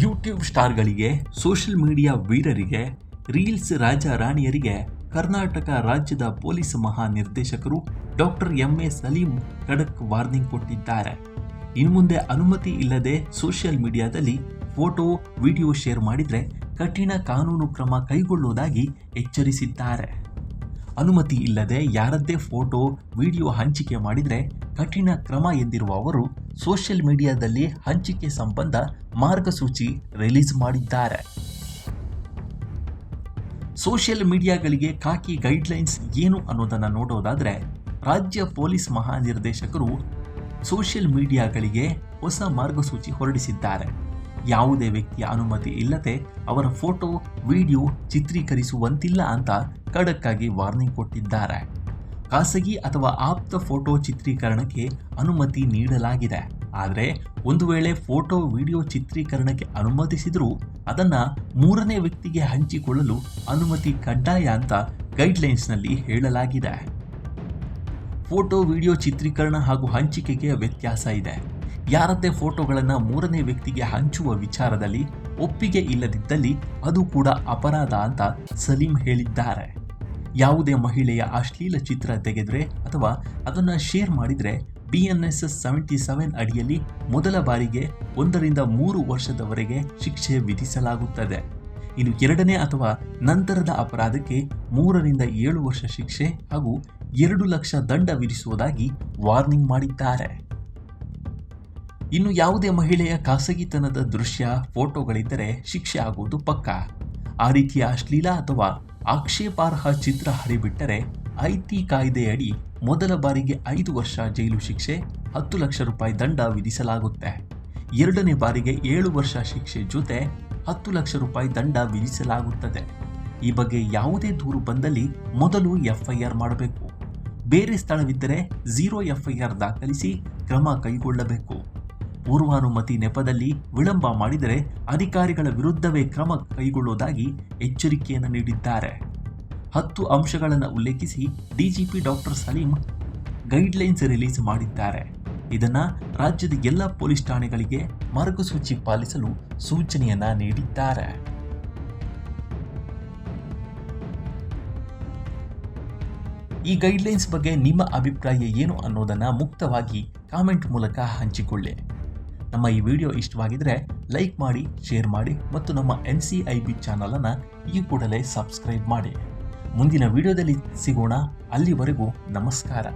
YouTube ಸ್ಟಾರ್ಗಳಿಗೆ, social media ವೀರರಿಗೆ, reels ರಾಜ ರಾಣಿಯರಿಗೆ ಕರ್ನಾಟಕ ರಾಜ್ಯದ police ಮಹಾನಿರ್ದೇಶಕರು doctor M A. Salim ಖಡಕ್ ವಾರ್ನಿಂಗ್ ಕೊಟ್ಟಿದ್ದಾರೆ. ಇನ್ನು ಮುಂದೆ ಅನುಮತಿ ಇಲ್ಲದೆ ಸೋಷಿಯಲ್ ಮೀಡಿಯಾದಲ್ಲಿ ಫೋಟೋ, ವಿಡಿಯೋ ಶೇರ್ ಮಾಡಿದರೆ ಕಠಿಣ ಕಾನೂನು ಕ್ರಮ ಕೈಗೊಳ್ಳುವುದಾಗಿ ಎಚ್ಚರಿಸಿದ್ದಾರೆ. ಅನುಮತಿ ಇಲ್ಲದೆ ಯಾರದ್ದೇ ಫೋಟೋ, ವಿಡಿಯೋ ಹಂಚಿಕೆ ಮಾಡಿದರೆ ಕಠಿಣ ಕ್ರಮ ಎಂದಿರುವ ಅವರು ಸೋಷಿಯಲ್ ಮೀಡಿಯಾದಲ್ಲಿ ಹಂಚಿಕೆ ಸಂಬಂಧ ಮಾರ್ಗಸೂಚಿ ರಿಲೀಸ್ ಮಾಡಿದ್ದಾರೆ. ಸೋಷಿಯಲ್ ಮೀಡಿಯಾಗಳಿಗೆ ಖಾಕಿ ಗೈಡ್ಲೈನ್ಸ್ ಏನು ಅನ್ನೋದನ್ನು ನೋಡೋದಾದರೆ, ರಾಜ್ಯ ಪೊಲೀಸ್ ಮಹಾನಿರ್ದೇಶಕರು ಸೋಷಿಯಲ್ ಮೀಡಿಯಾಗಳಿಗೆ ಹೊಸ ಮಾರ್ಗಸೂಚಿ ಹೊರಡಿಸಿದ್ದಾರೆ. ಯಾವುದೇ ವ್ಯಕ್ತಿಯ ಅನುಮತಿ ಇಲ್ಲದೆ ಅವರ ಫೋಟೋ, ವಿಡಿಯೋ ಚಿತ್ರೀಕರಿಸುವಂತಿಲ್ಲ ಅಂತ ಖಡಕ್ ಆಗಿ ವಾರ್ನಿಂಗ್ ಕೊಟ್ಟಿದ್ದಾರೆ. ಖಾಸಗಿ ಅಥವಾ ಆಪ್ತ ಫೋಟೋ ಚಿತ್ರೀಕರಣಕ್ಕೆ ಅನುಮತಿ ನೀಡಲಾಗಿದೆ. ಆದರೆ ಒಂದು ವೇಳೆ ಫೋಟೋ, ವಿಡಿಯೋ ಚಿತ್ರೀಕರಣಕ್ಕೆ ಅನುಮತಿಸಿದರೂ ಅದನ್ನು ಮೂರನೇ ವ್ಯಕ್ತಿಗೆ ಹಂಚಿಕೊಳ್ಳಲು ಅನುಮತಿ ಕಡ್ಡಾಯ ಅಂತ ಗೈಡ್ಲೈನ್ಸ್ನಲ್ಲಿ ಹೇಳಲಾಗಿದೆ. ಫೋಟೋ, ವಿಡಿಯೋ ಚಿತ್ರೀಕರಣ ಹಾಗೂ ಹಂಚಿಕೆಗೆ ವ್ಯತ್ಯಾಸ ಇದೆ. ಯಾರದ್ದೇ ಫೋಟೋಗಳನ್ನು ಮೂರನೇ ವ್ಯಕ್ತಿಗೆ ಹಂಚುವ ವಿಚಾರದಲ್ಲಿ ಒಪ್ಪಿಗೆ ಇಲ್ಲದಿದ್ದಲ್ಲಿ ಅದು ಕೂಡ ಅಪರಾಧ ಅಂತ ಸಲೀಂ ಹೇಳಿದ್ದಾರೆ. ಯಾವುದೇ ಮಹಿಳೆಯ ಅಶ್ಲೀಲ ಚಿತ್ರ ತೆಗೆದರೆ ಅಥವಾ ಅದನ್ನು ಶೇರ್ ಮಾಡಿದರೆ BNSS 77 ಅಡಿಯಲ್ಲಿ ಮೊದಲ ಬಾರಿಗೆ 1 ರಿಂದ 3 ವರ್ಷದವರೆಗೆ ಶಿಕ್ಷೆ ವಿಧಿಸಲಾಗುತ್ತದೆ. ಇನ್ನು ಎರಡನೇ ಅಥವಾ ನಂತರದ ಅಪರಾಧಕ್ಕೆ 3 ರಿಂದ 7 ವರ್ಷ ಶಿಕ್ಷೆ ಹಾಗೂ 2 ಲಕ್ಷ ದಂಡ ವಿಧಿಸುವುದಾಗಿ ವಾರ್ನಿಂಗ್ ಮಾಡಿದ್ದಾರೆ. ಇನ್ನು ಯಾವುದೇ ಮಹಿಳೆಯ ಖಾಸಗಿತನದ ದೃಶ್ಯ, ಫೋಟೋಗಳಿದ್ದರೆ ಶಿಕ್ಷೆ ಆಗುವುದು ಪಕ್ಕಾ. ಆ ರೀತಿಯ ಅಶ್ಲೀಲ ಅಥವಾ ಆಕ್ಷೇಪಾರ್ಹ ಚಿತ್ರ ಹರಿಬಿಟ್ಟರೆ ಐಟಿ ಕಾಯ್ದೆಯಡಿ ಮೊದಲ ಬಾರಿಗೆ 5 ವರ್ಷ ಜೈಲು ಶಿಕ್ಷೆ, 10 ಲಕ್ಷ ರೂಪಾಯಿ ದಂಡ ವಿಧಿಸಲಾಗುತ್ತೆ. ಎರಡನೇ ಬಾರಿಗೆ 7 ವರ್ಷ ಶಿಕ್ಷೆ ಜೊತೆ 10 ಲಕ್ಷ ರೂಪಾಯಿ ದಂಡ ವಿಧಿಸಲಾಗುತ್ತದೆ. ಈ ಬಗ್ಗೆ ಯಾವುದೇ ದೂರು ಬಂದಲ್ಲಿ ಮೊದಲು FIR ಮಾಡಬೇಕು. ಬೇರೆ ಸ್ಥಳವಿದ್ದರೆ 0 FIR ದಾಖಲಿಸಿ ಕ್ರಮ ಕೈಗೊಳ್ಳಬೇಕು. ಪೂರ್ವಾನುಮತಿ ನೆಪದಲ್ಲಿ ವಿಳಂಬ ಮಾಡಿದರೆ ಅಧಿಕಾರಿಗಳ ವಿರುದ್ಧವೇ ಕ್ರಮ ಕೈಗೊಳ್ಳುವುದಾಗಿ ಎಚ್ಚರಿಕೆಯನ್ನು ನೀಡಿದ್ದಾರೆ. 10 ಅಂಶಗಳನ್ನು ಉಲ್ಲೇಖಿಸಿ DGP doctor Salim guidelines release ಮಾಡಿದ್ದಾರೆ. ಇದನ್ನು ರಾಜ್ಯದ ಎಲ್ಲ ಪೊಲೀಸ್ ಠಾಣೆಗಳಿಗೆ ಮಾರ್ಗಸೂಚಿ ಪಾಲಿಸಲು ಸೂಚನೆಯನ್ನ ನೀಡಿದ್ದಾರೆ. ಈ ಗೈಡ್ಲೈನ್ಸ್ ಬಗ್ಗೆ ನಿಮ್ಮ ಅಭಿಪ್ರಾಯ ಏನು ಅನ್ನೋದನ್ನು ಮುಕ್ತವಾಗಿ ಕಾಮೆಂಟ್ ಮೂಲಕ ಹಂಚಿಕೊಳ್ಳಿ. ನಮ್ಮ ಈ ವಿಡಿಯೋ ಇಷ್ಟವಾಗಿದ್ದರೆ ಲೈಕ್ ಮಾಡಿ, ಶೇರ್ ಮಾಡಿ ಮತ್ತು ನಮ್ಮ NCIB ಚಾನಲನ್ನು ಈ ಕೂಡಲೇ ಸಬ್ಸ್ಕ್ರೈಬ್ ಮಾಡಿ. ಮುಂದಿನ ವಿಡಿಯೋದಲ್ಲಿ ಸಿಗೋಣ. ಅಲ್ಲಿವರೆಗೂ ನಮಸ್ಕಾರ.